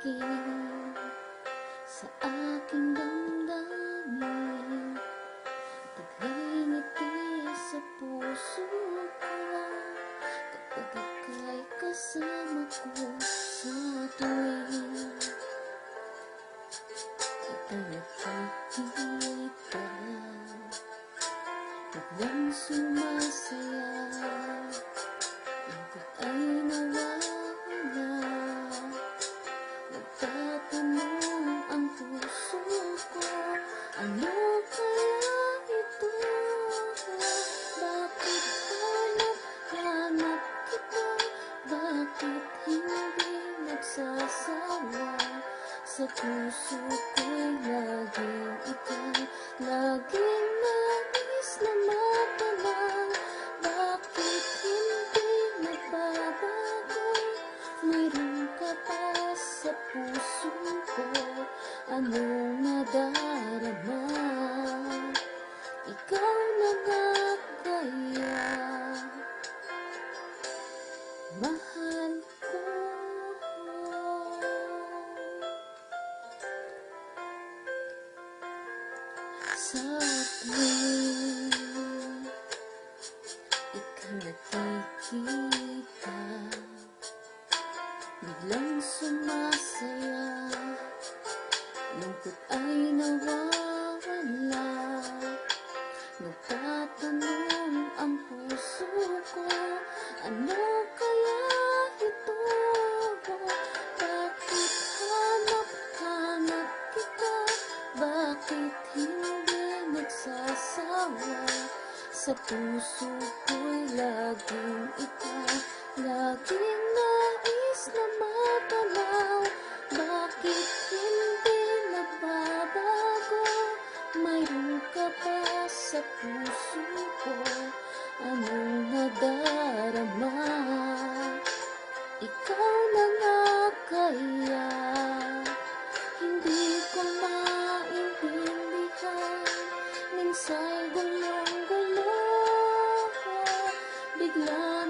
akin, sa aking damdamin. Taglay ngiti sa puso ko kapag ika'y kasama ko sa tuwing ika'y nakikita. Biglang sumasaya, lungkot ay nawawala. Nagtatanong ang puso ko, ano kaya ito? Bakit hanap-hanap kita? Bakit hindi nagsasawa? Sa puso ko'y laging ikaw, laging nais na matanaw. Bakit hindi nagbabago? Mayroon ka pa sa puso ko, anong nadarama? Ikaw na nga kaya, mahal ko. Sa tuwing ika'y nakikita, biglang sumasaya, lungkot ay nawawala. Nagtatanong ang puso ko, ano kaya ito? Bakit hanap-hanap kita? Bakit hindi nagsasawa? Sa puso ko'y laging ikaw, laging nais na matanaw. Bakit hindi nagbabago? Mayroon ka pa sa puso ko, anong nadarama? Ikaw na nga kaya, hindi ko maintindihan. Minsa'y gulong-gulo, bigla